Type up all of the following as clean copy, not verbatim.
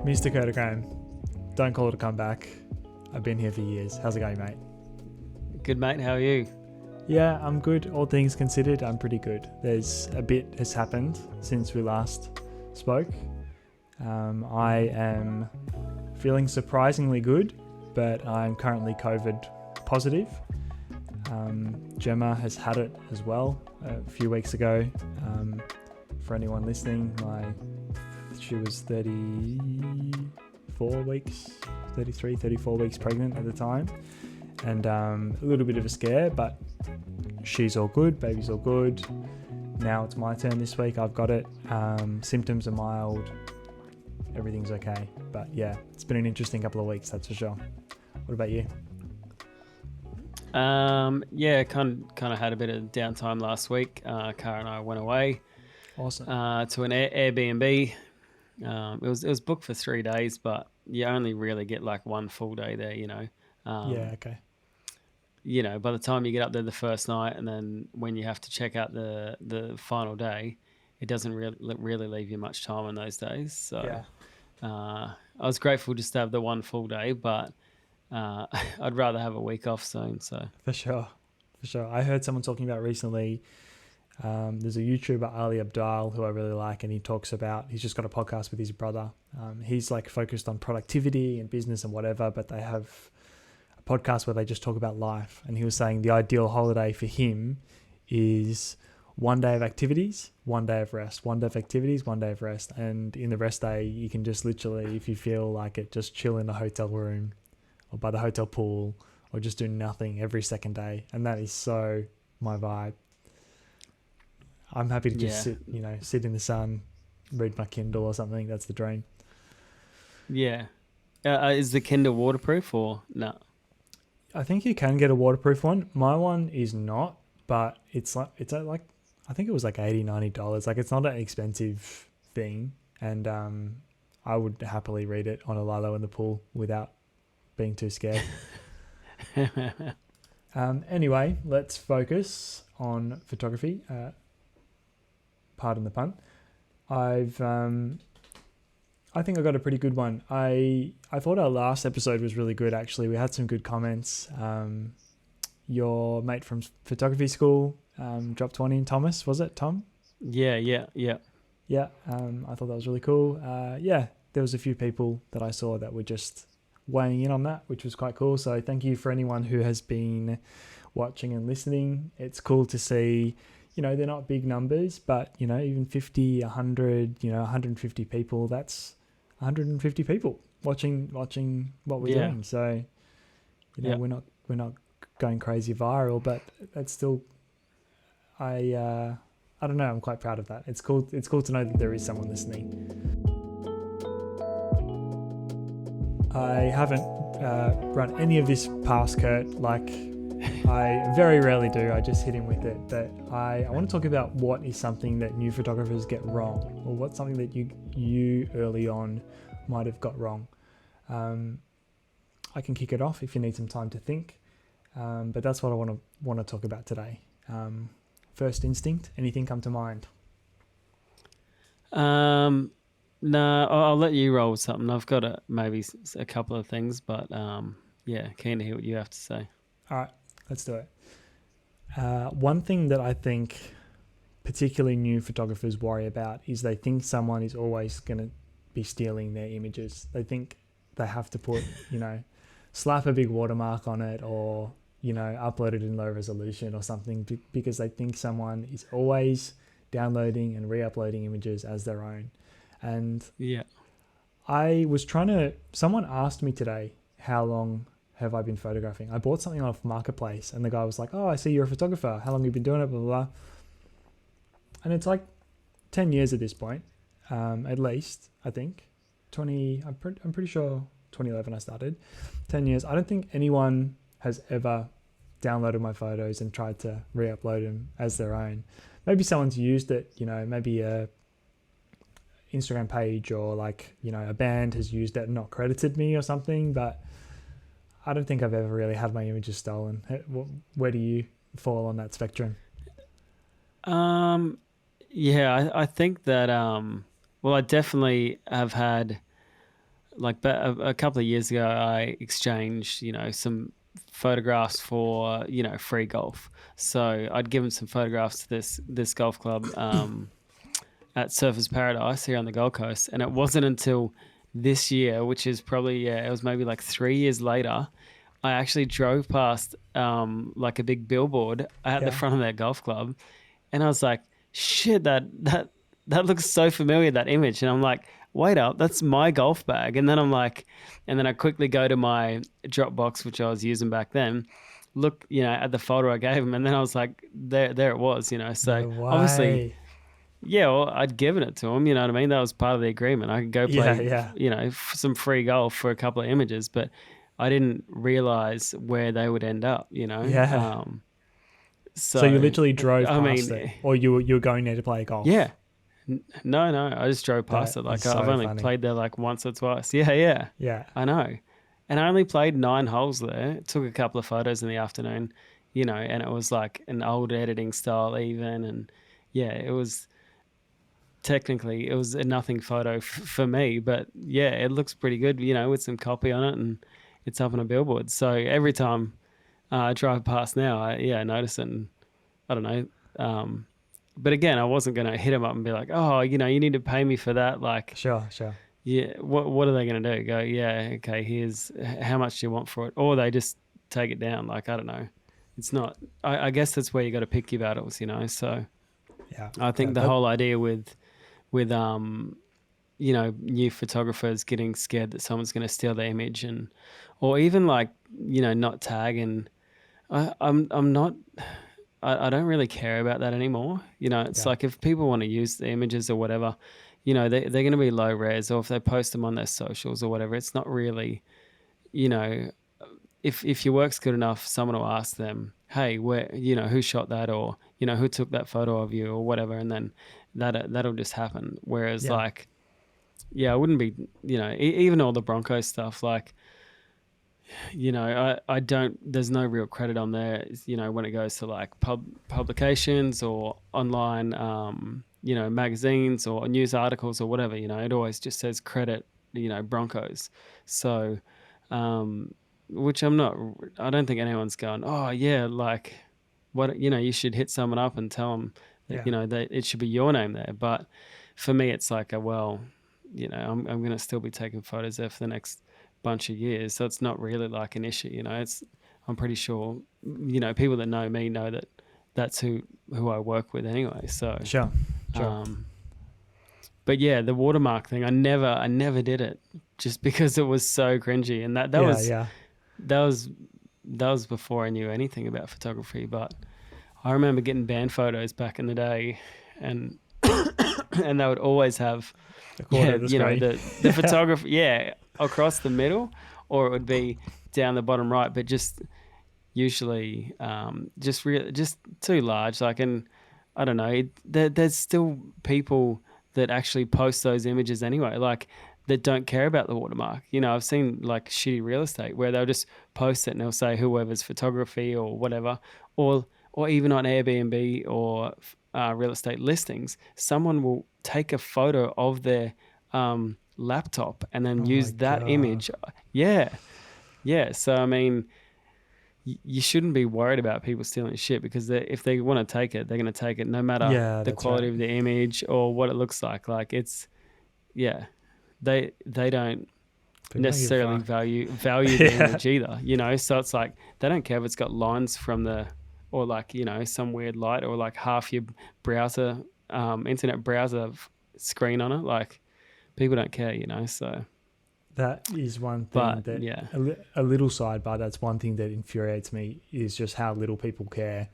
Mr. Curtigraham, don't call it a comeback. I've been here for years. How's it going, mate? Good, mate. How are you? Yeah, I'm good. All things considered, I'm pretty good. There's a bit has happened since we last spoke. I am feeling surprisingly good, but I'm currently COVID positive. Gemma has had it as well a few weeks ago. For anyone listening, she was 34 weeks pregnant at the time, and a little bit of a scare, but she's all good, baby's all good. Now it's my turn this week. I've got it. Symptoms are mild, everything's okay, but yeah, it's been an interesting couple of weeks, that's for sure. What about you? Yeah, kind of had a bit of downtime last week. Cara and I went away. Awesome. To an Airbnb. It was booked for 3 days, but you only really get like one full day there, you know. Yeah, okay. You know, by the time you get up there the first night, and then when you have to check out the final day, it doesn't really leave you much time on those days. So Yeah. I was grateful just to have the one full day, but I'd rather have a week off soon. So For sure. I heard someone talking about recently. There's a YouTuber, Ali Abdaal, who I really like, and he's just got a podcast with his brother. He's like focused on productivity and business and whatever, but they have a podcast where they just talk about life. And he was saying the ideal holiday for him is 1 day of activities, 1 day of rest, 1 day of activities, 1 day of rest. And in the rest day, you can just literally, if you feel like it, just chill in a hotel room or by the hotel pool or just do nothing every second day. And that is so my vibe. I'm happy to just sit in the sun, read my Kindle or something. That's the dream. yeah, is the Kindle waterproof or no? I think you can get a waterproof one. My one is not, but it's like I think it was like $80-$90. Like, it's not an expensive thing, and I would happily read it on a lilo in the pool without being too scared. Anyway, let's focus on photography. Pardon the pun. I think I got a pretty good one. I thought our last episode was really good, actually. We had some good comments. Your mate from photography school dropped one in, Thomas, was it, Tom? Yeah. Yeah, I thought that was really cool. Yeah, there was a few people that I saw that were just weighing in on that, which was quite cool. So thank you for anyone who has been watching and listening. It's cool to see. You know, they're not big numbers, but, you know, even 50, 100, 150 people, that's 150 people watching what we're doing. So, we're not going crazy viral, but that's still, I don't know, I'm quite proud of that. It's cool to know that there is someone listening. I haven't run any of this past Kurt, like I very rarely do. I just hit him with it. But I want to talk about what is something that new photographers get wrong, or what's something that you early on might have got wrong. I can kick it off if you need some time to think. But that's what I want to talk about today. First instinct, anything come to mind? No, I'll let you roll with something. I've got maybe a couple of things, but yeah, keen to hear what you have to say. All right, let's do it. One thing that I think particularly new photographers worry about is they think someone is always going to be stealing their images. They think they have to put, slap a big watermark on it, or, upload it in low resolution or something, because they think someone is always downloading and re-uploading images as their own. And yeah, someone asked me today, how long have I been photographing? I bought something off Marketplace, and the guy was like, "Oh, I see you're a photographer. How long have you been doing it?" Blah, blah, blah. And it's like 10 years at this point, at least, I think. I'm pretty sure 2011 I started. 10 years. I don't think anyone has ever downloaded my photos and tried to re-upload them as their own. Maybe someone's used it, maybe a Instagram page or a band has used it and not credited me or something, but I don't think I've ever really had my images stolen. Where do you fall on that spectrum? Yeah, I think that well, I definitely have had like a couple of years ago, I exchanged, some photographs for, free golf. So I'd given some photographs to this golf club at Surfers Paradise here on the Gold Coast, and it wasn't until this year, which is probably it was maybe like 3 years later, I actually drove past like a big billboard at the Yeah. front of that golf club, and I was like, shit, that looks so familiar, that image. And I'm like, wait up, that's my golf bag. And then I'm like, and then I quickly go to my Dropbox, which I was using back then, look, at the photo I gave him, and then I was like, there it was, So No obviously, way. yeah, well, I'd given it to him, you know what I mean? That was part of the agreement. I could go Yeah, play, yeah, some free golf for a couple of images, but I didn't realize where they would end up, yeah. So you So, literally drove I past it, mean, or you were going there to play golf. yeah. No, I just drove past That it. is Like I've so only funny. played there like once or twice. Yeah, yeah, Yeah, I know. And I only played 9 holes there. Took a couple of photos in the afternoon, and it was like an old editing style even. And yeah, it was technically it was a nothing photo for me, but yeah, it looks pretty good, with some copy on it, and it's up on a billboard. So every time I drive past now, I notice it. And I don't know. But again, I wasn't going to hit him up and be like, oh, you need to pay me for that. Like, sure, sure. yeah, what are they going to do? Go, yeah, okay, here's how much do you want for it? Or they just take it down. Like, I don't know. It's not, I guess that's where you got to pick your battles, So Yeah, I think the whole idea with, new photographers getting scared that someone's going to steal their image, and, or even like, not tag. And I'm not, I don't really care about that anymore. It's yeah, like if people want to use the images or whatever, they're going to be low res, or if they post them on their socials or whatever, it's not really, you know, if your work's good enough, someone will ask them, hey, where, who shot that, or, who took that photo of you or whatever. And then that'll just happen. Whereas yeah, like, yeah, I wouldn't be, even all the Broncos stuff, like, I don't, there's no real credit on there, when it goes to like publications or online, magazines or news articles or whatever, it always just says credit, Broncos. So, which I don't think anyone's going, oh yeah, like what, you should hit someone up and tell them that, yeah, that it should be your name there. But for me, it's like, well, I'm going to still be taking photos there for the next bunch of years, so it's not really like an issue. It's, I'm pretty sure, people that know me know that that's who I work with anyway. So sure, sure. but yeah, the watermark thing, I never did it, just because it was so cringy. And that Yeah, was yeah, that was that was before I knew anything about photography. But I remember getting band photos back in the day, and and they would always have, the corner yeah, of the screen. the photographer, yeah, across the middle, or it would be down the bottom right, but just usually just too large. Like, and I don't know, there's still people that actually post those images anyway, like that don't care about the watermark. I've seen like shitty real estate where they'll just post it and they'll say whoever's photography or whatever, or even on Airbnb or real estate listings, someone will take a photo of their laptop and then Oh my use that God. image. Yeah, yeah. So I mean, you shouldn't be worried about people stealing shit, because if they want to take it, they're going to take it no matter Yeah, the that's quality right. of the image or what it looks like. Like, it's, yeah, they don't People don't give a necessarily fuck. value the Yeah, image either. So it's like they don't care if it's got lines from the, or like, some weird light, or like half your browser internet browser screen on it. Like, people don't care. So, that is one thing but that yeah, a little sidebar. That's one thing that infuriates me, is just how little people care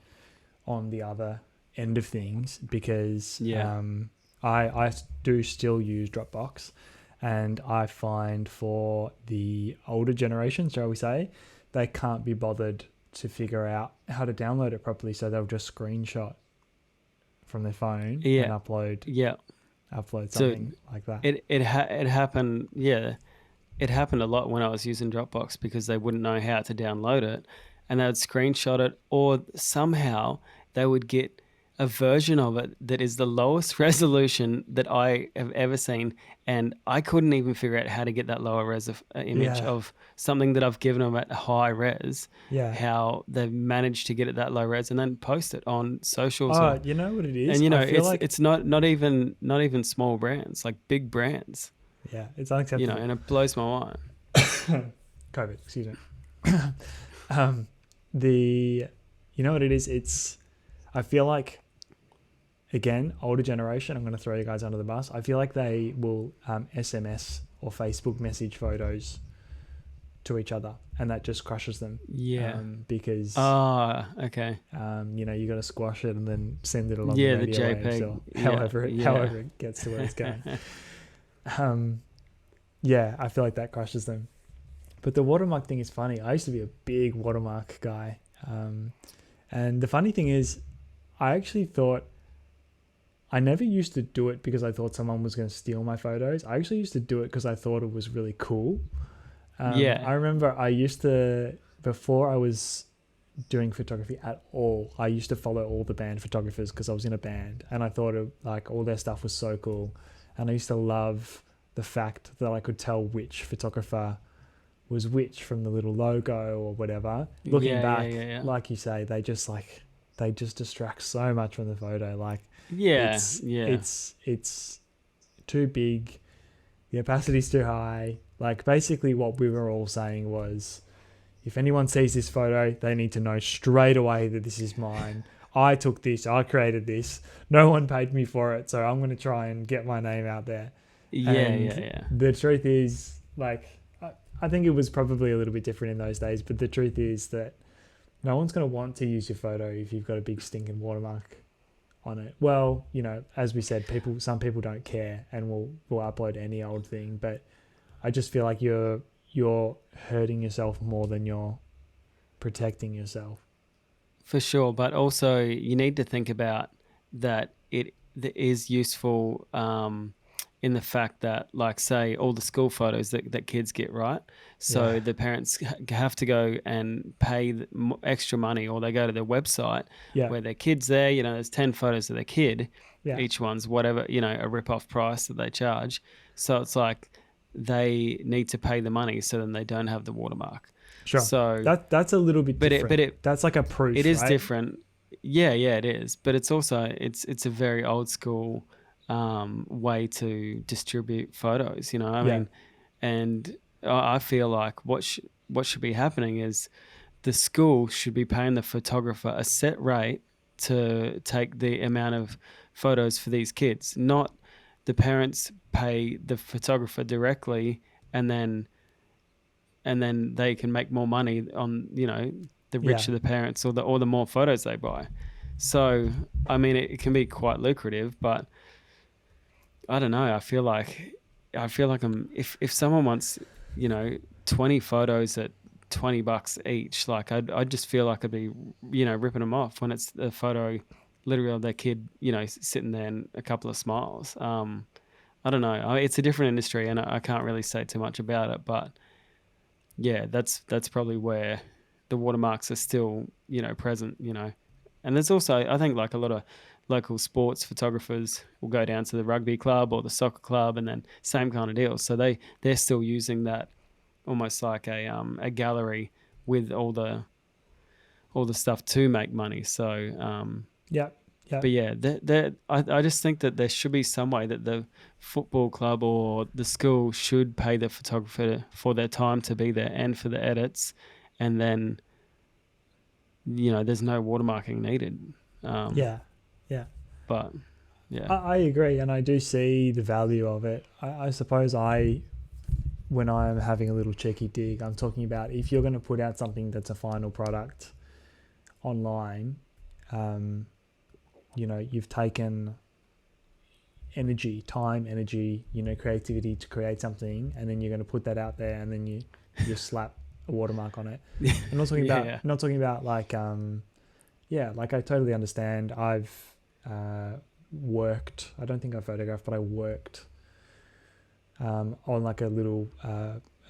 on the other end of things, because yeah, I do still use Dropbox, and I find for the older generation, shall we say, they can't be bothered to figure out how to download it properly, so they'll just screenshot from their phone and yeah, upload yeah. So something like that. it happened. Yeah, it happened a lot when I was using Dropbox because they wouldn't know how to download it, and they would screenshot it, or somehow they would get a version of it that is the lowest resolution that I have ever seen, and I couldn't even figure out how to get that lower res image Yeah. of something that I've given them at high res. Yeah. How they've managed to get it that low res and then post it on socials, Oh, you know what it is? and I feel like it's not even small brands, like big brands, yeah, it's unacceptable. and it blows my mind. COVID, excuse me. The you know what it is? It's I feel like again, older generation, I'm going to throw you guys under the bus. I feel like they will SMS or Facebook message photos to each other, and that just crushes them. Yeah. Because Okay. you got to squash it and then send it along Yeah, the the radio JPEG. waves or Yeah, however yeah. it gets to where it's going. I feel like that crushes them. But the watermark thing is funny. I used to be a big watermark guy. And the funny thing is, I actually thought I never used to do it because I thought someone was going to steal my photos. I actually used to do it because I thought it was really cool. Yeah. I remember I used to, before I was doing photography at all, I used to follow all the band photographers because I was in a band, and I thought all their stuff was so cool. And I used to love the fact that I could tell which photographer was which from the little logo or whatever. Looking back, like you say, they just distract so much from the photo. Like, it's too big, the opacity's too high. Like, basically what we were all saying was, if anyone sees this photo, they need to know straight away that this is mine. I took this, I created this, no one paid me for it, so I'm going to try and get my name out there. The truth is, like, I think it was probably a little bit different in those days, but the truth is that no one's going to want to use your photo if you've got a big stinking watermark on it. Well, as we said, some people don't care and will upload any old thing, but I just feel like you're hurting yourself more than you're protecting yourself. For sure, but also you need to think about that it is useful in the fact that, like, say, all the school photos that kids get, right? So the parents have to go and pay extra money, or they go to their website where their kid's there. There's 10 photos of their kid. Each one's whatever, a rip-off price that they charge. So it's like they need to pay the money, so then they don't have the watermark. Sure. So that's a little bit different. But that's like a proof. It is right? different. Yeah, it is. But it's also it's a very old school way to distribute photos. I mean, and I feel like what should be happening is the school should be paying the photographer a set rate to take the amount of photos for these kids, not the parents pay the photographer directly, and then they can make more money on the richer the parents or the more photos they buy. So I mean, it can be quite lucrative, but I don't know. I feel like if someone wants 20 photos at $20 each, like I'd just feel like I'd be ripping them off when it's a photo literally of their kid sitting there and a couple of smiles. I don't know. It's a different industry, and I can't really say too much about it, but yeah, that's probably where the watermarks are still present. And there's also, I think, like, a lot of local sports photographers will go down to the rugby club or the soccer club, and then same kind of deal. So they're still using that almost like a gallery with all the stuff to make money. So but yeah, I just think that there should be some way that the football club or the school should pay the photographer for their time to be there and for the edits, and then there's no watermarking needed. But yeah, I agree, and I do see the value of it. I suppose when I'm having a little cheeky dig, I'm talking about if you're going to put out something that's a final product online, you've taken time, energy, creativity to create something, and then you're going to put that out there, and then you slap a watermark on it. I'm not talking about like, like, I totally understand. I've worked, I don't think I photographed, but I worked on like a little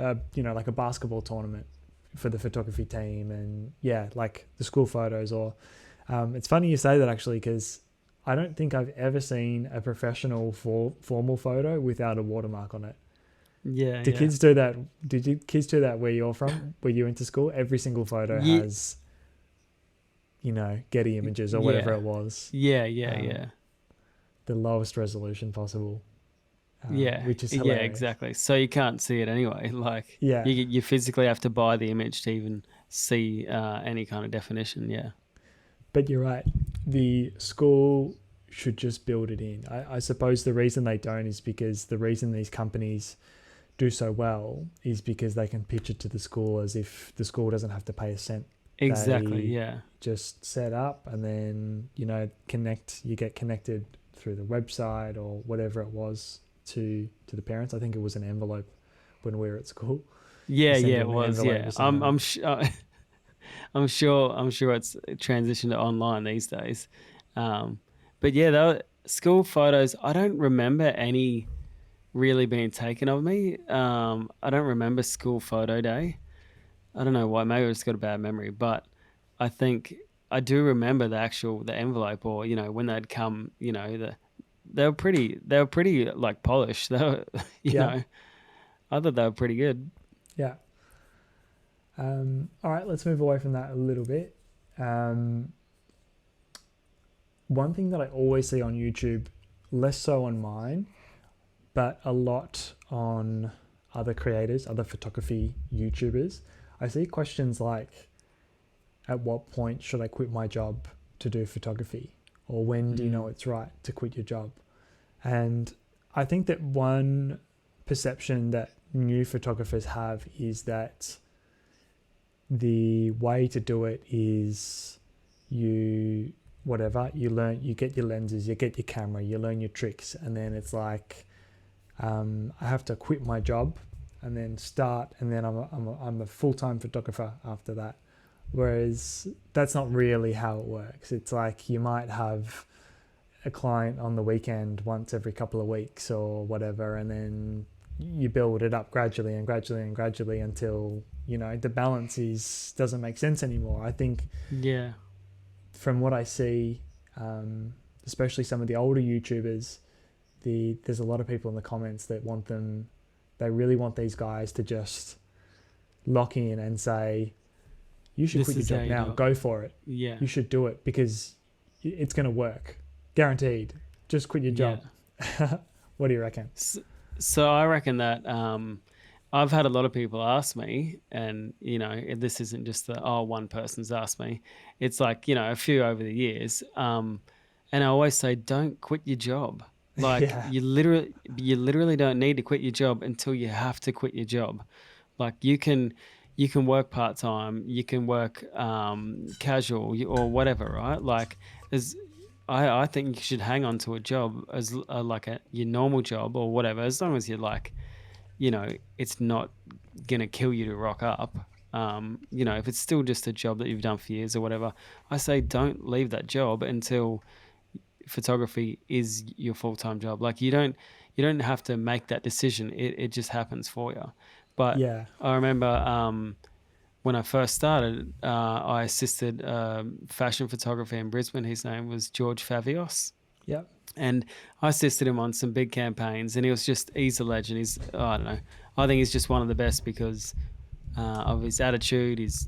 like a basketball tournament for the photography team, and yeah, like the school photos. Or it's funny you say that, actually, because I don't think I've ever seen a professional formal photo without a watermark on it. Yeah, Do yeah. kids do that? Did you kids do that where you're from, where you went to school? Every single photo Ye- has, Getty images or whatever Yeah. it was, Yeah, yeah, um, yeah. the lowest resolution possible, Yeah, which is yeah, hilarious. exactly. So you can't see it anyway. Like Yeah, you physically have to buy the image to even see any kind of definition. Yeah. but you're right. The school should just build it in. I suppose the reason they don't is because the reason these companies do so well is because they can pitch it to the school as if the school doesn't have to pay a cent. Exactly. They Yeah. just set up and then, you get connected through the website or whatever it was to the parents. I think it was an envelope when we were at school. Yeah, You send yeah, it it in an was. envelope Yeah. to someone. I'm sure it's transitioned to online these days. Um, but yeah, school photos. I don't remember any really being taken of me. I don't remember school photo day. I don't know why. Maybe I just got a bad memory, but I think I do remember the envelope, or when they'd come. They were pretty like polished. They were, Yeah, I thought they were pretty good. yeah. All right, let's move away from that a little bit. Um, One thing that I always see on YouTube, less so on mine, but a lot on other creators, other photography YouTubers, I see questions like, at what point should I quit my job to do photography? Or when do you know Mm. it's right to quit your job? And I think that one perception that new photographers have is that the way to do it is you you get your lenses, you get your camera, you learn your tricks, and then it's like, I have to quit my job and then start, and then I'm a full-time photographer after that. Whereas that's not really how it works. It's like you might have a client on the weekend once every couple of weeks or whatever, and then you build it up gradually and gradually and gradually until the balance doesn't make sense anymore. I think Yeah. from what I see, especially some of the older YouTubers, there's a lot of people in the comments that they really want these guys to just lock in and say, you should This quit your is how job you now, do it. go for it. Yeah. You should do it because it's going to work. Guaranteed. Just quit your Yeah. job. What do you reckon? So I reckon that I've had a lot of people ask me, and this isn't just one person's asked me. It's like a few over the years, and I always say, don't quit your job. Like Yeah. you literally don't need to quit your job until you have to quit your job. Like you can work part time, you can work casual or whatever, right? Like there's I think you should hang on to a job as like your normal job or whatever, as long as you're like, it's not gonna kill you to rock up. If it's still just a job that you've done for years or whatever, I say don't leave that job until photography is your full-time job. Like you don't have to make that decision. It just happens for you. But Yeah. I remember when I first started, I assisted fashion photographer in Brisbane. His name was George Favios. Yep. And I assisted him on some big campaigns, and he's a legend. I don't know. I think he's just one of the best because of his attitude. He's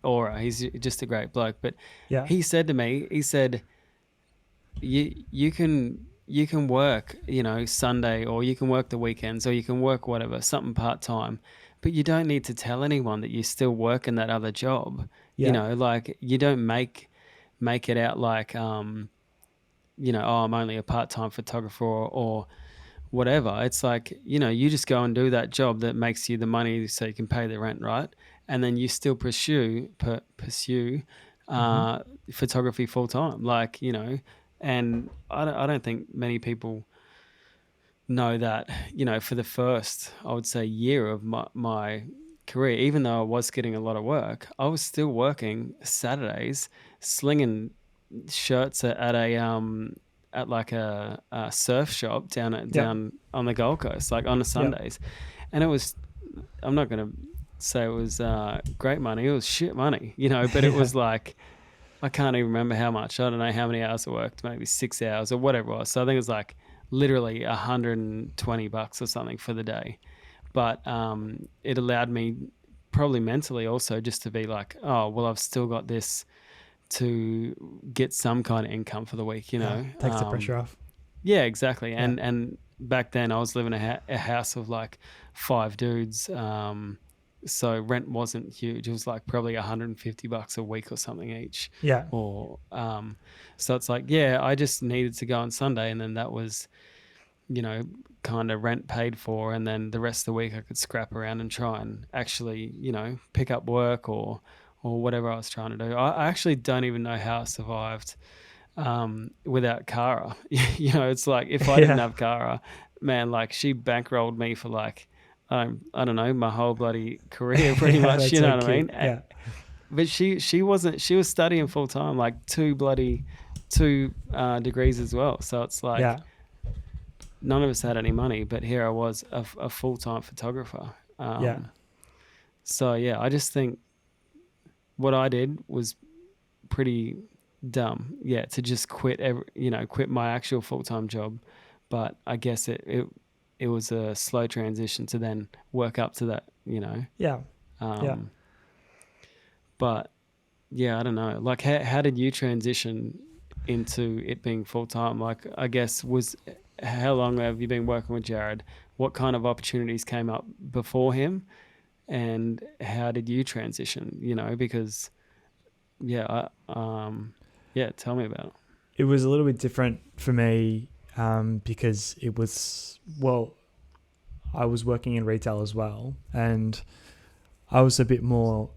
aura. He's just a great bloke. But Yeah. he said to me, you can work, Sunday, or you can work the weekends, or you can work whatever, something part time, but you don't need to tell anyone that you're still working that other job. Yeah. Like you don't make it out like I'm only a part-time photographer or whatever. It's like, you just go and do that job that makes you the money so you can pay the rent, right? And then you still pursue Mm-hmm. photography full time, like, and I don't think many people know that, for the first, I would say, year of my career, even though I was getting a lot of work, I was still working Saturdays, slinging shirts at like a surf shop down Yep. on the Gold Coast, like on the Yep. Sundays. and it was, I'm not going to say it was great money. It was shit money, you know, but it was like, I can't even remember how much. I don't know how many hours I worked, maybe 6 hours or whatever it was. So I think it was like literally $120 or something for the day. But it allowed me probably mentally also just to be like, oh, well, I've still got this to get some kind of income for the week, you know. Takes the pressure off. Yeah, exactly. And back then I was living a house of like 5 dudes. So rent wasn't huge. It was like probably $150 a week or something each. Yeah. Or so it's like, yeah, I just needed to go on Sunday, and then that was, you know, kind of rent paid for, and then the rest of the week I could scrap around and try and actually, you know, pick up work or whatever I was trying to do. I actually don't even know how I survived without Cara. You know, it's like if I didn't have Cara, man, like she bankrolled me for like I don't know, my whole bloody career pretty much. You know what I mean? Yeah. But she wasn't. She was studying full time, like two degrees as well. So it's like none of us had any money, but here I was, a full time photographer. So yeah, I just think what I did was pretty dumb. Yeah, to just quit my actual full time job. But I guess it was a slow transition to then work up to that, you know. But yeah, I don't know. Like, how did you transition into it being full time? Like, I guess how long have you been working with Jared? What kind of opportunities came up before him, and how did you transition? You know, because tell me about it. It was a little bit different for me because it was, well, I was working in retail as well, and I was a bit more.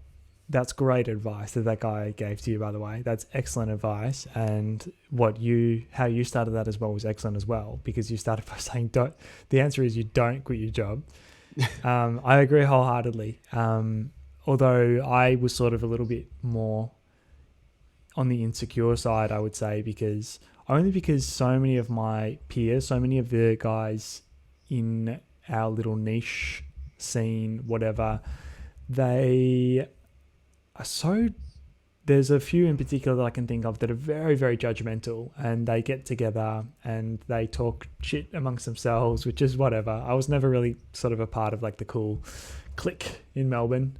That's great advice that guy gave to you, by the way. That's excellent advice. And how you started that as well was excellent as well, because you started by saying the answer is you don't quit your job. I agree wholeheartedly. Although I was sort of a little bit more on the insecure side, I would say, because so many of my peers, so many of the guys in our little niche scene, whatever, there's a few in particular that I can think of that are very, very judgmental, and they get together and they talk shit amongst themselves, which is whatever. I was never really sort of a part of like the cool clique in Melbourne.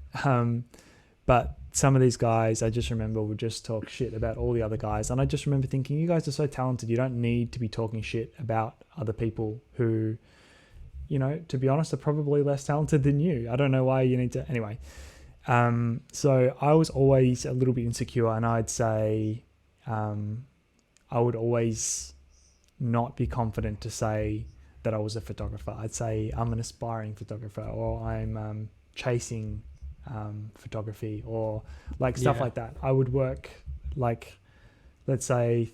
But some of these guys, I just remember, would just talk shit about all the other guys. And I just remember thinking, you guys are so talented. You don't need to be talking shit about other people who, you know, to be honest, are probably less talented than you. I don't know why you need to. Anyway. So I was always a little bit insecure, and I'd say I would always not be confident to say that I was a photographer. I'd say I'm an aspiring photographer, or I'm chasing photography, or like stuff like that. I would work like, let's say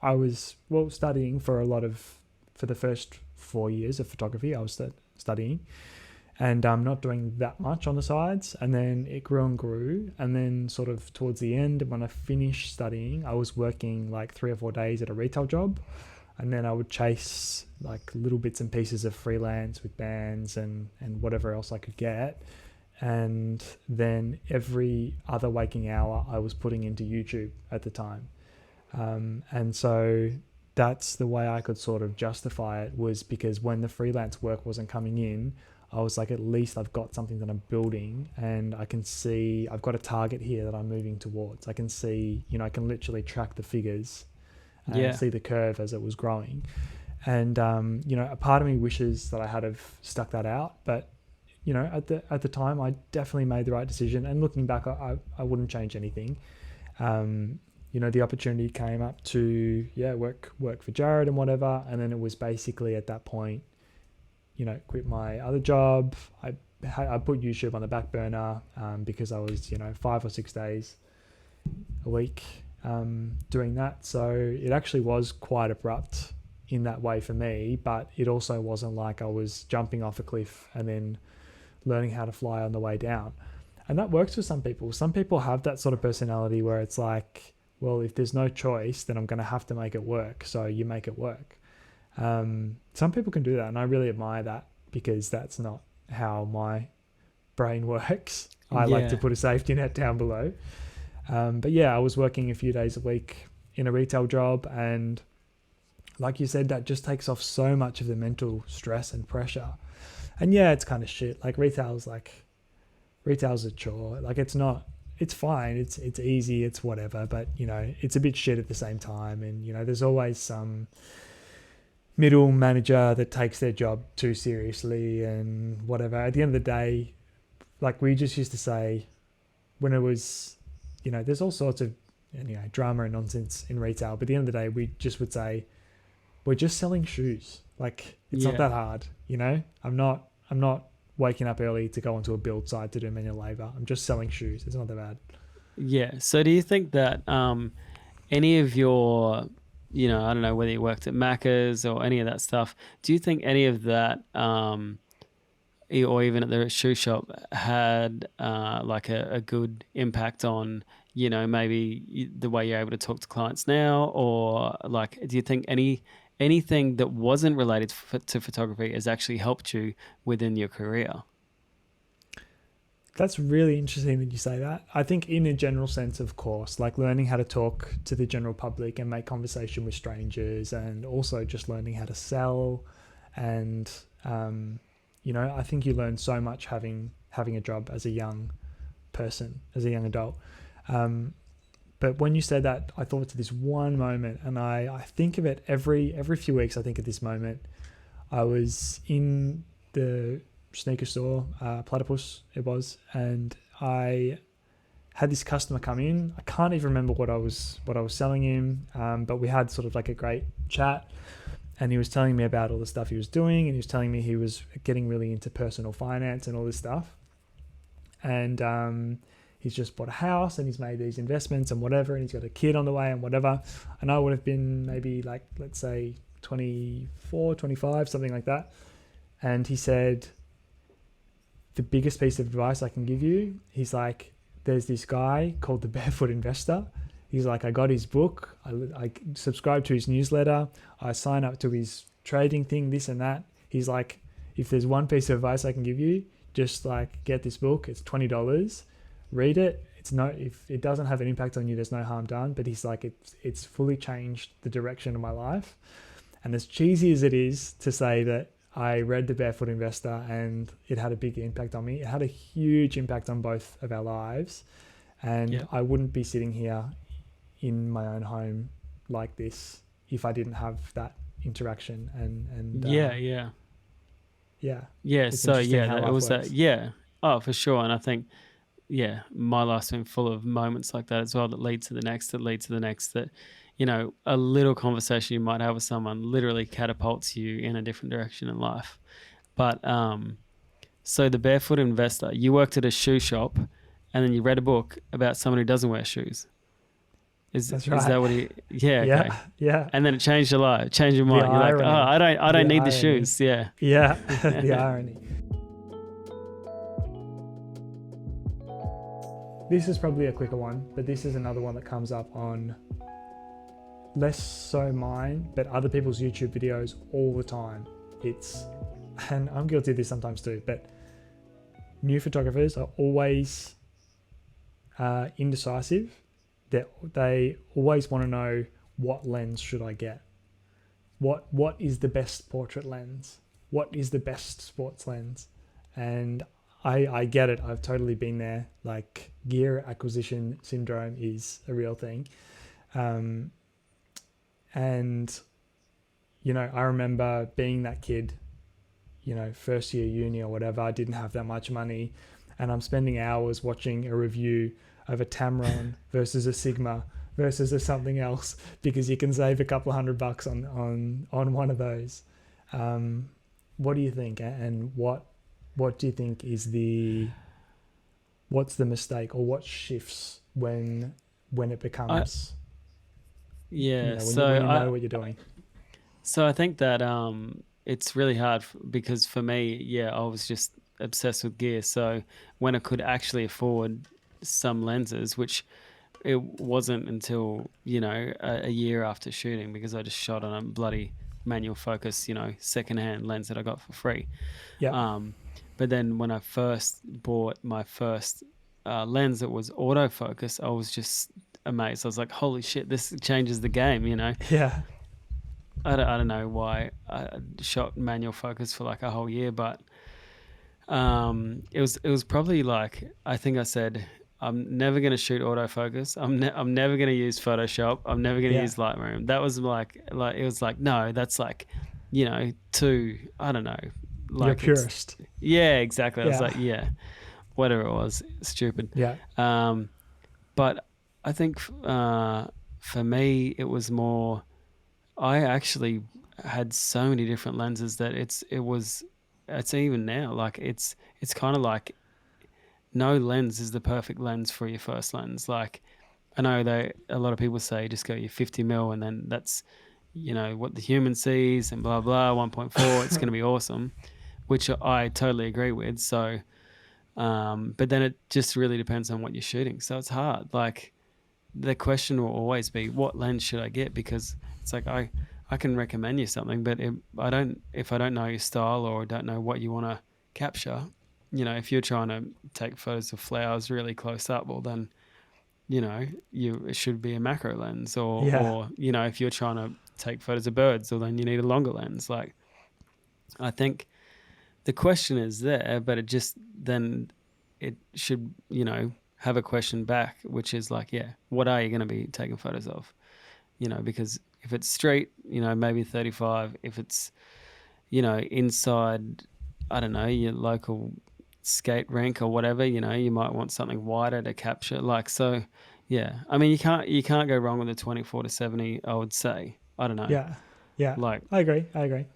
I was studying for the first 4 years of photography. I was studying. And not doing that much on the sides. And then it grew and grew. And then sort of towards the end, when I finished studying, I was working like 3 or 4 days at a retail job. And then I would chase like little bits and pieces of freelance with bands and whatever else I could get. And then every other waking hour I was putting into YouTube at the time. And so that's the way I could sort of justify it, was because when the freelance work wasn't coming in, I was like, at least I've got something that I'm building, and I can see I've got a target here that I'm moving towards. I can see, you know, I can literally track the figures and see the curve as it was growing. And, you know, a part of me wishes that I had have stuck that out, but, you know, at the time I definitely made the right decision. And looking back, I wouldn't change anything. You know, the opportunity came up to, work for Jared and whatever. And then it was basically at that point, you know, quit my other job. I put YouTube on the back burner because I was, you know, 5 or 6 days a week doing that. So it actually was quite abrupt in that way for me, but it also wasn't like I was jumping off a cliff and then learning how to fly on the way down. And that works for some people. Some people have that sort of personality where it's like, well, if there's no choice, then I'm going to have to make it work. So you make it work. Some people can do that, and I really admire that, because that's not how my brain works. I like to put a safety net down below. But yeah, I was working a few days a week in a retail job, and like you said, that just takes off so much of the mental stress and pressure. And yeah, it's kind of shit. Like retail's a chore. Like it's fine. It's easy. It's whatever. But you know, it's a bit shit at the same time. And you know, there's always some middle manager that takes their job too seriously and whatever. At the end of the day, like we just used to say when it was, you know, there's all sorts of, you know, drama and nonsense in retail. But at the end of the day, we just would say, we're just selling shoes. Like it's not that hard, you know. I'm not waking up early to go onto a build site to do manual labor. I'm just selling shoes. It's not that bad. Yeah. So do you think that any of your, you know, I don't know whether you worked at Macca's or any of that stuff, do you think any of that or even at the shoe shop had like a good impact on, you know, maybe the way you're able to talk to clients now? Or like, do you think anything that wasn't related to photography has actually helped you within your career? That's really interesting that you say that. I think in a general sense, of course, like learning how to talk to the general public and make conversation with strangers, and also just learning how to sell. And, you know, I think you learn so much having a job as a young person, as a young adult. But when you said that, I thought to this one moment, and I think of it every few weeks. I think of this moment. I was in the sneaker store, Platypus it was, and I had this customer come in. I can't even remember what I was selling him, but we had sort of like a great chat, and he was telling me about all the stuff he was doing, and he was telling me he was getting really into personal finance and all this stuff, and he's just bought a house and he's made these investments and whatever, and he's got a kid on the way and whatever. And I would have been maybe like, let's say 24, 25, something like that. And he said, the biggest piece of advice I can give you, he's like, there's this guy called the Barefoot Investor. He's like, I got his book. I subscribe to his newsletter. I sign up to his trading thing, this and that. He's like, if there's one piece of advice I can give you, just like get this book. It's $20. Read it. If it doesn't have an impact on you, there's no harm done. But he's like, it's fully changed the direction of my life. And as cheesy as it is to say that I read The Barefoot Investor and it had a big impact on me, it had a huge impact on both of our lives. And I wouldn't be sitting here in my own home like this if I didn't have that interaction. And So it was that. Oh, for sure. And I think, my life's been full of moments like that as well, that lead to the next, that, you know, a little conversation you might have with someone literally catapults you in a different direction in life. But so the Barefoot Investor, you worked at a shoe shop and then you read a book about someone who doesn't wear shoes. That's right. Is that what he? Yeah. Okay. And then it changed your life, changed your mind. You're irony. Like, I don't need the shoes. Yeah. Yeah. The irony. This is probably a quicker one, but this is another one that comes up on less so mine, but other people's YouTube videos all the time. And I'm guilty of this sometimes too, but new photographers are always indecisive. They always want to know, what lens should I get? What is the best portrait lens? What is the best sports lens? And I get it. I've totally been there. Like, gear acquisition syndrome is a real thing. And, you know, I remember being that kid, you know, first year uni or whatever. I didn't have that much money, and I'm spending hours watching a review of a Tamron versus a Sigma versus a something else, because you can save a couple of $100 on one of those. What do you think? And what do you think is what's the mistake, or what shifts when it becomes when you know what you're doing? So I think that it's really hard because for me, I was just obsessed with gear. So when I could actually afford some lenses, which it wasn't until, you know, a year after shooting, because I just shot on a bloody manual focus, you know, secondhand lens that I got for free. But then when I first bought my first lens that was autofocus, I was just amazed. I was like, holy shit, this changes the game, you know? Yeah. I don't know why I shot manual focus for like a whole year, but it was probably like, I think I said, I'm never going to shoot autofocus. I'm never going to use Photoshop. I'm never going to Yeah. use Lightroom. That was like it was like, no, that's like, you know, too, I don't know. You're Like purist. yeah, exactly. I was Yeah. like, yeah, whatever it was, stupid. Yeah. But I think for me, it was more, I actually had so many different lenses that it's even now, like it's kind of like no lens is the perfect lens for your first lens. Like I know that a lot of people say just go your 50 mil and then that's, you know, what the human sees and blah blah 1.4, it's going to be awesome, which I totally agree with. So but then it just really depends on what you're shooting, so it's hard. Like the question will always be, what lens should I get? Because it's like I can recommend you something, but if I don't know your style or don't know what you want to capture, you know, if you're trying to take photos of flowers really close up, well then, you know, it should be a macro lens, or you know, if you're trying to take photos of birds, well then you need a longer lens. Like I think the question is there, but it just then it should, you know, have a question back, which is like, yeah, what are you going to be taking photos of? You know, because if it's street, you know, maybe 35. If it's, you know, inside, I don't know, your local skate rink or whatever, you know, you might want something wider to capture. Like, so, yeah. I mean, you can't go wrong with a 24-70, I would say. I don't know. Yeah. Yeah. Like, I agree.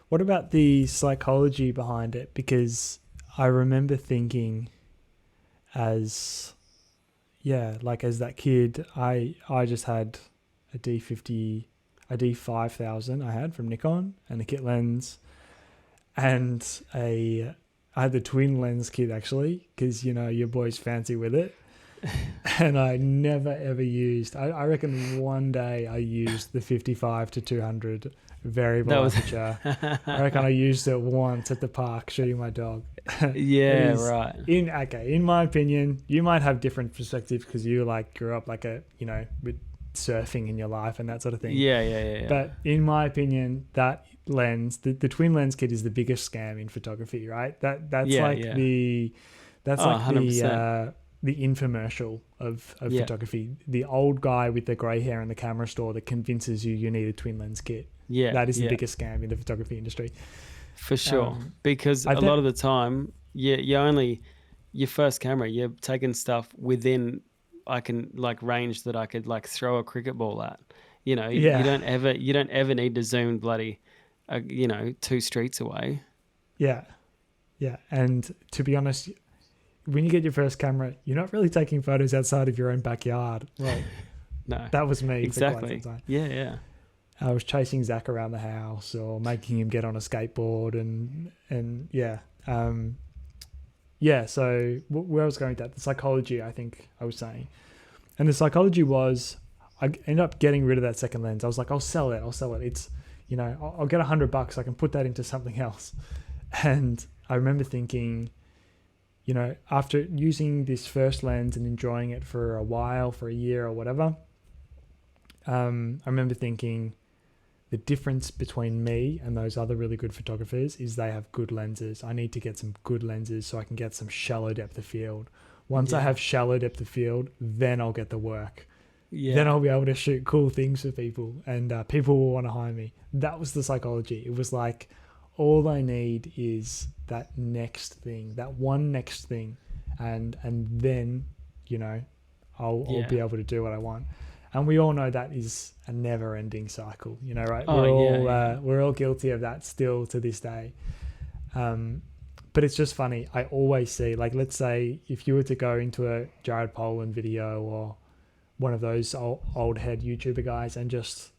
What about the psychology behind it? Because I remember thinking like as that kid, I just had a D5000 I had from Nikon and a kit lens, and I had the twin lens kit actually, because you know your boy's fancy with it. And I never ever used, I reckon one day I used the 55 to 200 variable aperture. I reckon I used it once at the park shooting my dog. yeah, right. In my opinion, you might have different perspectives because you like grew up like a, you know, with surfing in your life and that sort of thing. Yeah. But in my opinion, that lens, the twin lens kit is the biggest scam in photography, right? That's like 100%. The infomercial of photography. The old guy with the grey hair in the camera store that convinces you need a twin lens kit. Yeah. That is the biggest scam in the photography industry. For sure. Because a lot of the time, your first camera, you're taking stuff within range that I could like throw a cricket ball at. You know, you don't ever need to zoom bloody, 2 streets away. Yeah. Yeah. And to be honest, when you get your first camera, you're not really taking photos outside of your own backyard. Well, no, that was me. Exactly. For quite some time. Yeah. I was chasing Zach around the house or making him get on a skateboard and yeah. So where I was going with that, the psychology, I think I was saying. And the psychology was, I ended up getting rid of that second lens. I was like, I'll sell it. It's, you know, I'll get $100. I can put that into something else. And I remember thinking, you know, after using this first lens and enjoying it for a while, for a year or whatever, I remember thinking the difference between me and those other really good photographers is they have good lenses. I need to get some good lenses so I can get some shallow depth of field. Once I have shallow depth of field, then I'll get the work. Yeah. Then I'll be able to shoot cool things for people and people will want to hire me. That was the psychology. It was like, all I need is that next thing, that one next thing. And then, you know, I'll be able to do what I want. And we all know that is a never-ending cycle, you know, right? We're all guilty of that still to this day. But it's just funny. I always see, like, let's say if you were to go into a Jared Poland video or one of those old head YouTuber guys and just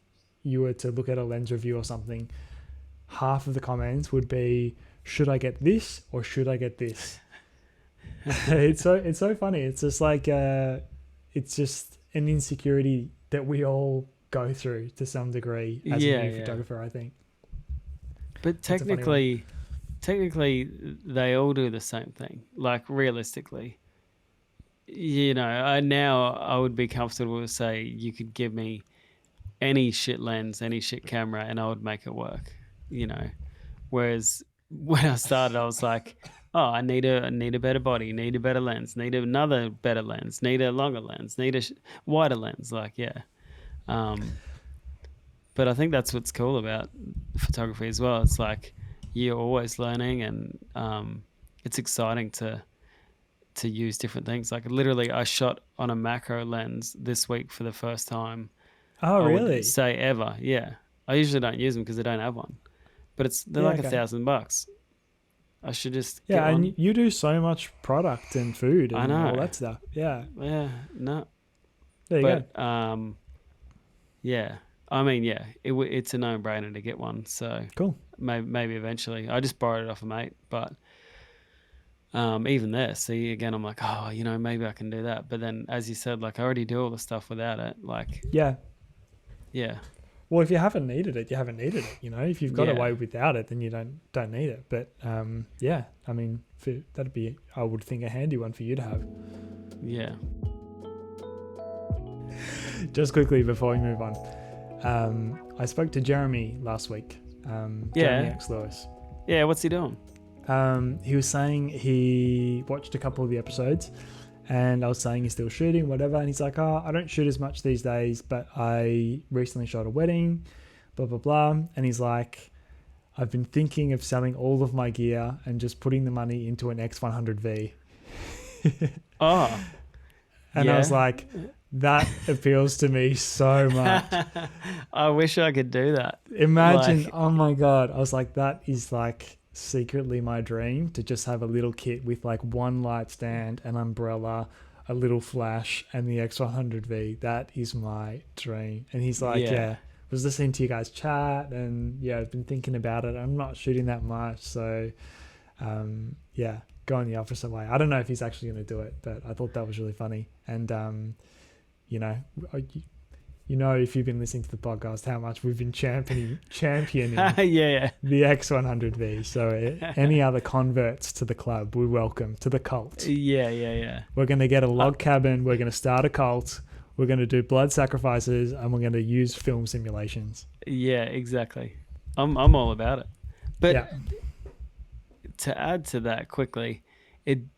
you were to look at a lens review or something, half of the comments would be, should I get this or should I get this? It's so funny. It's just like, it's just an insecurity that we all go through to some degree as a new photographer, I think. But technically, technically they all do the same thing. Like realistically, I would be comfortable to say you could give me any shit lens, any shit camera, and I would make it work. Whereas when I started, I was like, oh, I need a better body, need a better lens, need another better lens, need a longer lens, need a wider lens. Like, yeah. But I think that's what's cool about photography as well. It's like you're always learning, and it's exciting to use different things. Like literally, I shot on a macro lens this week for the first time. Oh, I really? would say ever. Yeah, I usually don't use them because I don't have one. But they're like okay. $1,000. I should just Yeah, get and one. you do so much product and food I and know. all that stuff. Yeah. Yeah, no. There you go. Yeah. I mean, yeah, it's a no-brainer to get one. So Cool. maybe eventually. I just borrowed it off a mate, but even there, see, again, I'm like, oh, maybe I can do that. But then, as you said, like I already do all the stuff without it. Like, Yeah. yeah. Well, if you haven't needed it, you haven't needed it. If you've got Yeah. away without it, then you don't need it. But yeah, I mean, that'd be, I would think, a handy one for you to have. Yeah. Just quickly before we move on, I spoke to Jeremy last week. Jeremy X Lewis. Yeah, what's he doing? He was saying he watched a couple of the episodes, and I was saying he's still shooting, whatever. And he's like, oh, I don't shoot as much these days, but I recently shot a wedding, blah, blah, blah. And he's like, I've been thinking of selling all of my gear and just putting the money into an X100V. Oh. And yeah. I was like, that appeals to me so much. I wish I could do that. Imagine, oh my God. I was like, that is like secretly my dream, to just have a little kit with like one light stand, an umbrella, a little flash, and the X100V. That is my dream. And he's like, yeah, was listening to you guys chat, and yeah, I've been thinking about it. I'm not shooting that much, so yeah, going the opposite way. I don't know if he's actually going to do it, but I thought that was really funny. And if you've been listening to the podcast, how much we've been championing yeah. the X100V. So any other converts to the club, we welcome to the cult. Yeah. We're going to get a log cabin. We're going to start a cult. We're going to do blood sacrifices, and we're going to use film simulations. Yeah, exactly. I'm all about it. But yeah. To add to that quickly,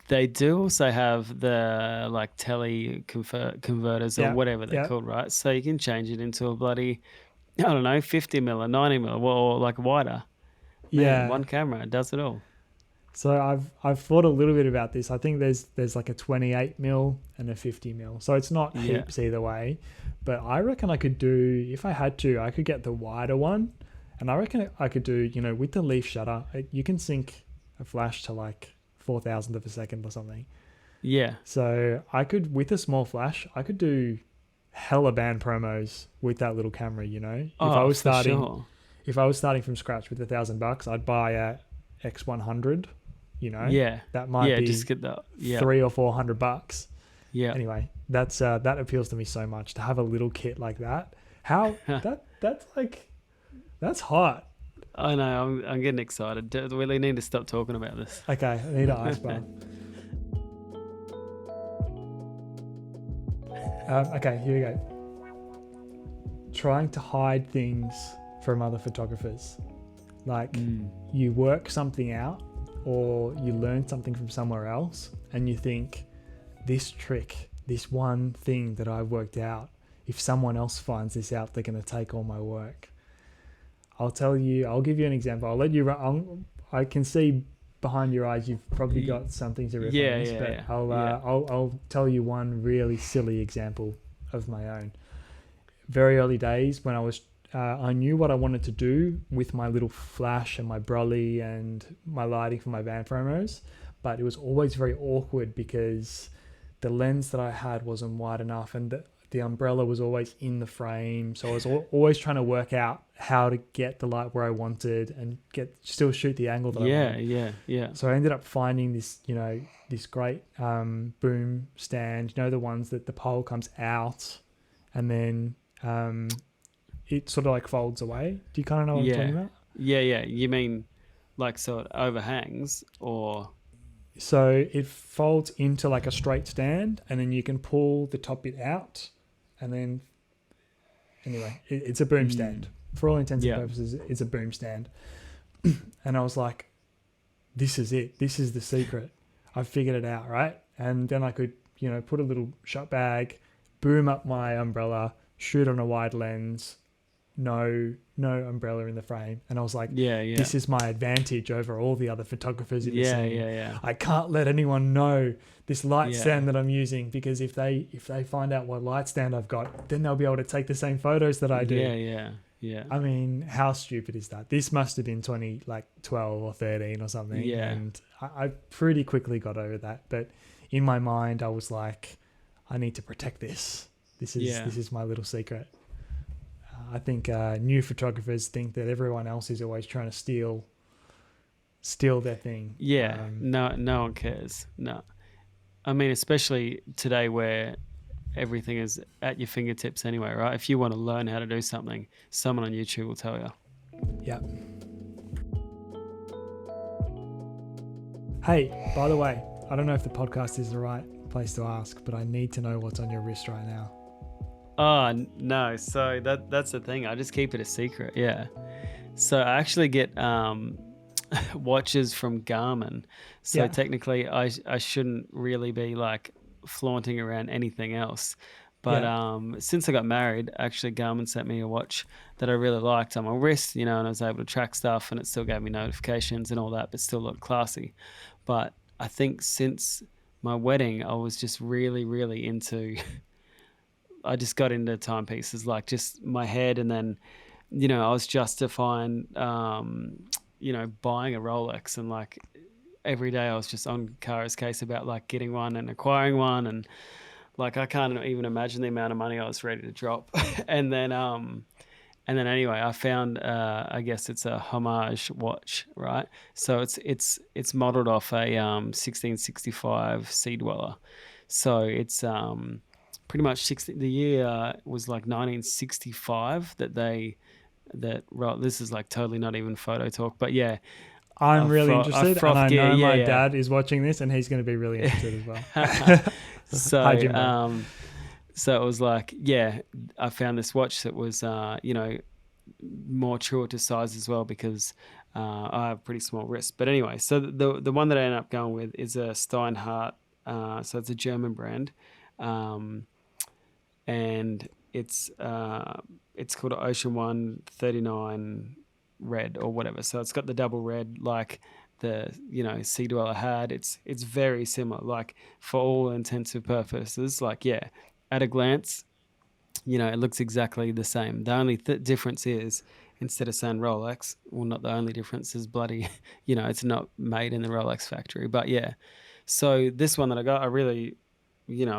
they do also have the like tele converters or whatever they're called, right? So you can change it into a bloody, I don't know, 50 mil or 90 mil or like wider. Man, one camera does it all. So I've thought a little bit about this. I think there's like a 28 mil and a 50 mil. So it's not heaps either way. But I reckon I could do, if I had to, I could get the wider one. And I reckon I could do, with the leaf shutter, you can sync a flash to like 4,000th of a second or something. Yeah. So I could, with a small flash, I could do hella band promos with that little camera, If I was starting from scratch with $1,000, I'd buy a X100, Yeah. That might be just get that. Yeah. $300 or $400. Yeah. Anyway, that appeals to me so much, to have a little kit like that. That's hot. I know. I'm getting excited. We really need to stop talking about this. Okay, I need an ice bath. Okay, here we go. Trying to hide things from other photographers. Like you work something out, or you learn something from somewhere else, and you think, this trick, this one thing that I've worked out, if someone else finds this out, they're going to take all my work. I'll give you an example. I'll let you run. I can see behind your eyes you've probably got something to reference, but I'll tell you one really silly example of my own. Very early days when I knew what I wanted to do with my little flash and my brolly and my lighting for my van promos, but it was always very awkward because the lens that I had wasn't wide enough, and the umbrella was always in the frame. So I was always trying to work out how to get the light where I wanted and still shoot the angle that I wanted. Yeah. So I ended up finding this, this great boom stand, the ones that the pole comes out and then it sort of like folds away. Do you kind of know what I'm talking about? Yeah. You mean Like, so it overhangs, or So it folds into like a straight stand, and then you can pull the top bit out, and then anyway, it's a boom stand. For all intents and yeah, purposes, it's a boom stand. And I was like, this is it. This is the secret. I figured it out, right? And then I could, put a little shot bag, boom up my umbrella, shoot on a wide lens, no umbrella in the frame. And I was like, yeah, this is my advantage over all the other photographers in the yeah, scene. yeah. I can't let anyone know this light Yeah. stand that I'm using, because if they find out what light stand I've got, then they'll be able to take the same photos that I do. Yeah. I mean, how stupid is that? This must have been 12 or 13 or something. Yeah. And I pretty quickly got over that. But in my mind, I was like, I need to protect this. This is my little secret. I think new photographers think that everyone else is always trying to steal their thing. Yeah. No one cares. No. I mean, especially today where everything is at your fingertips anyway, right? If you want to learn how to do something, someone on YouTube will tell you. Yeah. Hey, by the way, I don't know if the podcast is the right place to ask, but I need to know what's on your wrist right now. Oh, no. So that's the thing. I just keep it a secret. Yeah. So I actually get watches from Garmin. So technically I shouldn't really be like flaunting around anything else. But since I got married, actually Garmin sent me a watch that I really liked on my wrist, and I was able to track stuff, and it still gave me notifications and all that, but still looked classy. But I think since my wedding, I was just really, really into I just got into timepieces, like just my head, and then I was justifying buying a Rolex, and like every day I was just on Kara's case about like getting one and acquiring one, and like I can't even imagine the amount of money I was ready to drop. and then anyway, I found I guess it's a homage watch, right? So it's modeled off a 1665 Sea Dweller, so it's pretty much the year was like 1965 this is like totally not even photo talk, but yeah. I'm really interested, and I know my dad is watching this, and he's going to be really interested as well. So, Hi, Jimbo. So it was like, I found this watch that was, more true to size as well, because I have pretty small wrists. But anyway, so the one that I ended up going with is a Steinhardt. So it's a German brand, and it's called an Ocean One 39 red or whatever. So it's got the double red like the Sea Dweller had. It's very similar, like for all intents and purposes. Like at a glance, it looks exactly the same. The only difference is, instead of saying Rolex, well, not the only difference is bloody, it's not made in the Rolex factory. But so this one that I got, I really,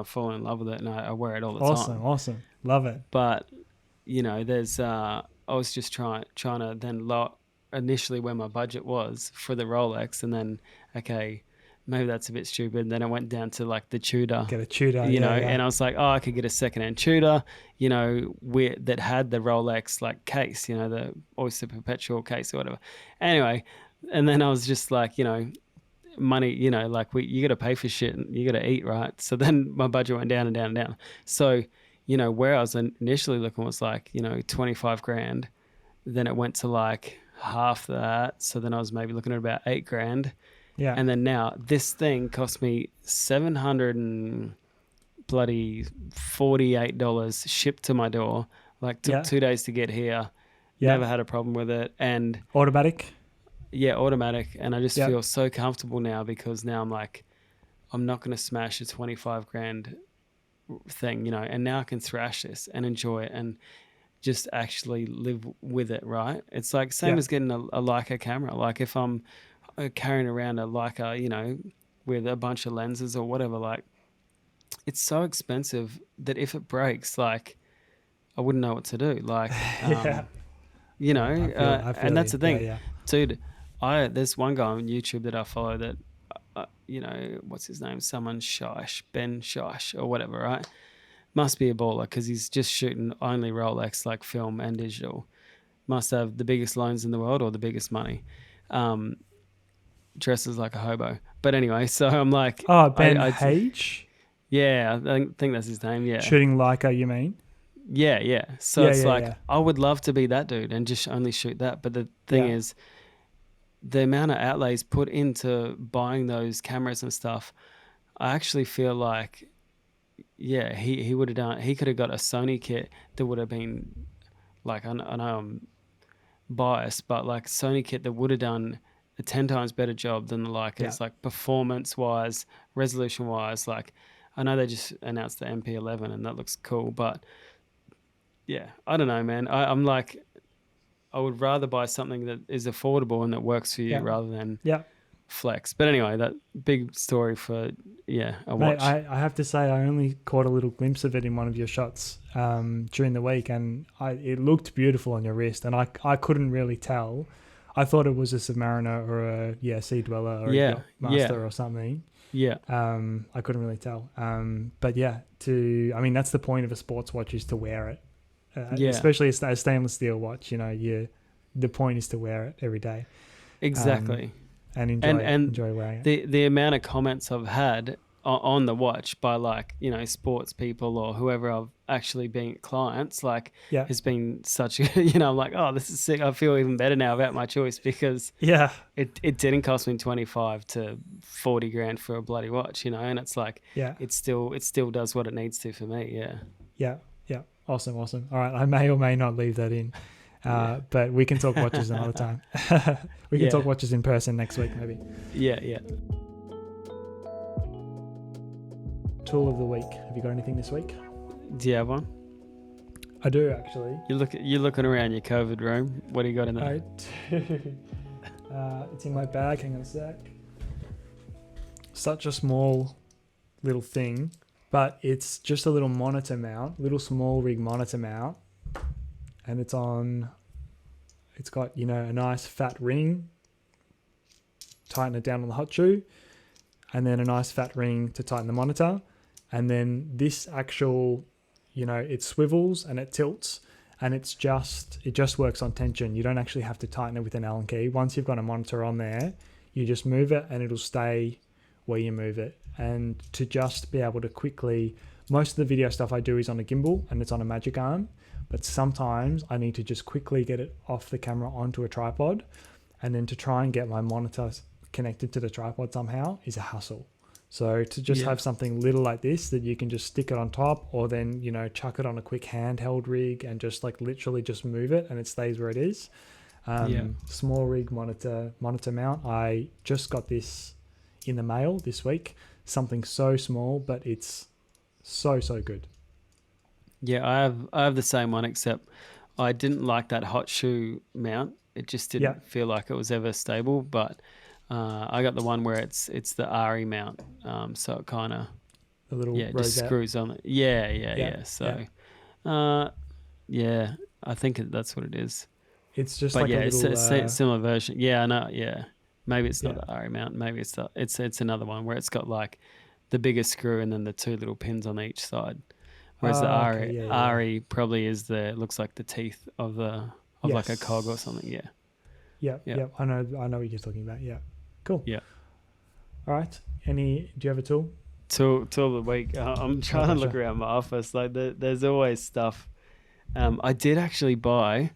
fall in love with it, and I wear it all the time. Awesome, love it. But there's I was just trying to then lock initially where my budget was for the Rolex, and then maybe that's a bit stupid. And then I went down to like the Tudor. Get a Tudor, and I was like, oh, I could get a secondhand Tudor, that had the Rolex like case, the Oyster Perpetual case or whatever. Anyway, and then I was just like, money, like you got to pay for shit and you got to eat, right? So then my budget went down and down and down. So where I was initially looking was like, 25 grand. Then it went to like half that. So then I was maybe looking at about 8 grand. Yeah. And then now this thing cost me $748 shipped to my door. Like took 2 days to get here. Yeah. Never had a problem with it. And automatic. Yeah, automatic. And I just feel so comfortable now, because now I'm like, I'm not going to smash a 25 grand thing, and now I can thrash this and enjoy it and just actually live with it, right? It's like same as getting a Leica camera. Like if I'm carrying around a Leica, with a bunch of lenses or whatever, like it's so expensive that if it breaks, like I wouldn't know what to do. Like, I feel and that's the thing, dude. There's one guy on YouTube that I follow that, what's his name? Ben Shish or whatever, right? Must be a baller, because he's just shooting only Rolex, like film and digital. Must have the biggest loans in the world or the biggest money. dresses like a hobo. But anyway, so I'm like, Oh, Ben H. Yeah, I think that's his name. Yeah, Shooting Leica, you mean? yeah. So Yeah, it's yeah, like yeah. I would love to be that dude and just only shoot that. But the thing Yeah. is, the amount of outlays put into buying those cameras and stuff, I actually feel like, yeah, he would have done. He could have got a Sony kit that would have been like, I know I'm biased, but like Sony kit that would have done a 10 times better job than the Yeah. Leicas, like performance wise, resolution wise. Like, I know they just announced the MP11 and that looks cool, but yeah, I don't know, man. I'm like, I would rather buy something that is affordable and that works for you Yeah. rather than Yeah. flex. But anyway, that big story for, a Mate, watch. I have to say I only caught a little glimpse of it in one of your shots during the week, and it looked beautiful on your wrist, and I couldn't really tell. I thought it was a Submariner or a Sea Dweller or a Yacht Master or something. Yeah. I couldn't really tell. But yeah, that's the point of a sports watch, is to wear it. Especially a stainless steel watch. The point is to wear it every day. Exactly. And enjoy wearing it. The amount of comments I've had on the watch by like, sports people or whoever I've actually been clients, like, has been such a, I'm like, oh, this is sick. I feel even better now about my choice because it didn't cost me 25 to 40 grand for a bloody watch, and it's like, it still does what it needs to for me. Yeah. Awesome. All right. I may or may not leave that in. But we can talk watches another time. We can talk watches in person next week, maybe. Yeah. Tool of the week. Have you got anything this week? Do you have one? I do, actually. You're looking around your COVID room. What do you got in there? I do. It's in my bag. Hang on a sec. Such a small little thing, but it's just a little monitor mount, little Smallrig monitor mount. And it's got, a nice fat ring, tighten it down on the hot shoe, and then a nice fat ring to tighten the monitor. And then this actual, it swivels and it tilts, and it just works on tension. You don't actually have to tighten it with an Allen key. Once you've got a monitor on there, you just move it and it'll stay where you move it. And to just be able to quickly, most of the video stuff I do is on a gimbal and it's on a magic arm. But sometimes I need to just quickly get it off the camera onto a tripod, and then to try and get my monitor connected to the tripod somehow is a hassle. So to just have something little like this that you can just stick it on top, or then, chuck it on a quick handheld rig and just like literally just move it and it stays where it is. Smallrig monitor mount. I just got this in the mail this week. Something so small, but it's so good. Yeah, I have the same one, except I didn't like that hotshoe mount. It just didn't feel like it was ever stable. But I got the one where it's the RE mount, so it kind of just screws on it. Yeah. So I think that's what it is. It's just but like a little... it's a similar version. Yeah, I know. Yeah, maybe it's not the RE mount. Maybe it's another one where it's got like the bigger screw and then the two little pins on each side. Whereas the RE probably looks like the teeth of like a cog or something. Yeah. I know what you're talking about. Yeah. Cool. Yeah. All right. Do you have a tool? Tool of the week. I'm trying to look around my office. Like there's always stuff. I did actually buy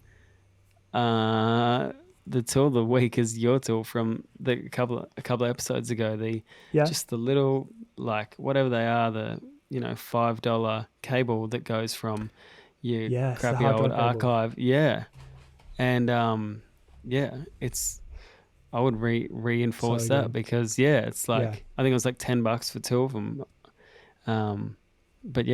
the tool of the week is your tool from a couple of episodes ago. Just the little, like, whatever they are, the $5 cable that goes from your crappy old archive. Yeah. And it's, I would reinforce that because it's like, I think it was like $10 for two of them. But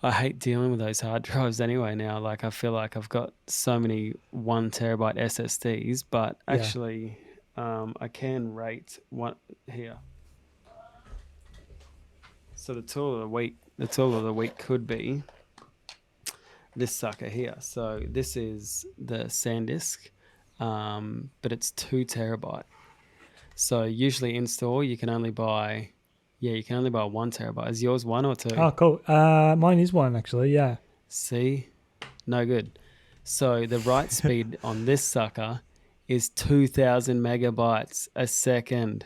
I hate dealing with those hard drives anyway now. Like, I feel like I've got so many 1 terabyte SSDs, but actually I can rate one here. So the tool of the week could be this sucker here. So this is the SanDisk, but it's 2 terabyte. So usually in store you can only buy 1 terabyte. Is yours 1 or 2? Oh, cool. Mine is 1 actually. Yeah. See, no good. So the write speed on this sucker is 2,000 megabytes a second.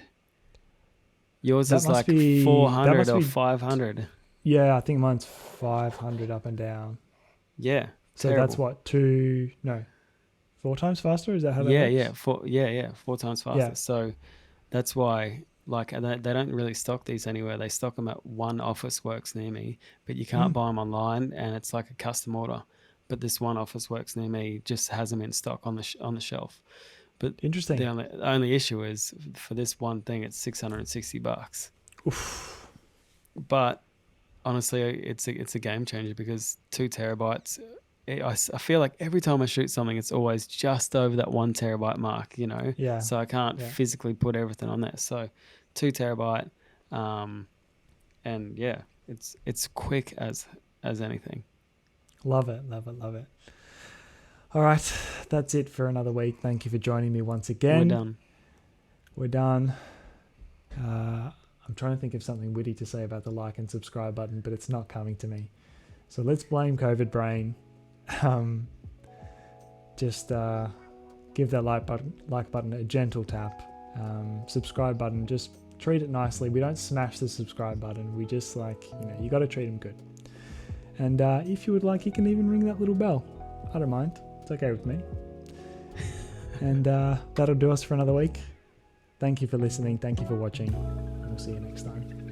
Yours That is must like be- that 400 must or be- 500. Yeah, I think mine's 500 up and down. Yeah. So terrible. that's what, 4 times faster? Is that how that Yeah, works? yeah, 4 times faster. Yeah. So that's why, like, they don't really stock these anywhere. They stock them at one Office Works near me, but you can't buy them online, and it's like a custom order. But this one Office Works near me just has them in stock on the shelf. But Interesting. the only issue is for this one thing, it's $660. Oof. But honestly, it's a game changer because 2 terabytes. I feel like every time I shoot something, it's always just over that 1 terabyte mark, Yeah. So I can't Yeah. physically put everything on there. So 2 terabyte, and yeah, it's quick as anything. Love it. All right, that's it for another week. Thank you for joining me once again. We're done. I'm trying to think of something witty to say about the like and subscribe button, but it's not coming to me. So let's blame COVID brain. Just give that like button a gentle tap. Subscribe button, just treat it nicely. We don't smash the subscribe button. We just you got to treat them good. And if you would like, you can even ring that little bell. I don't mind. It's okay with me. And that'll do us for another week. Thank you for listening. Thank you for watching. We'll see you next time.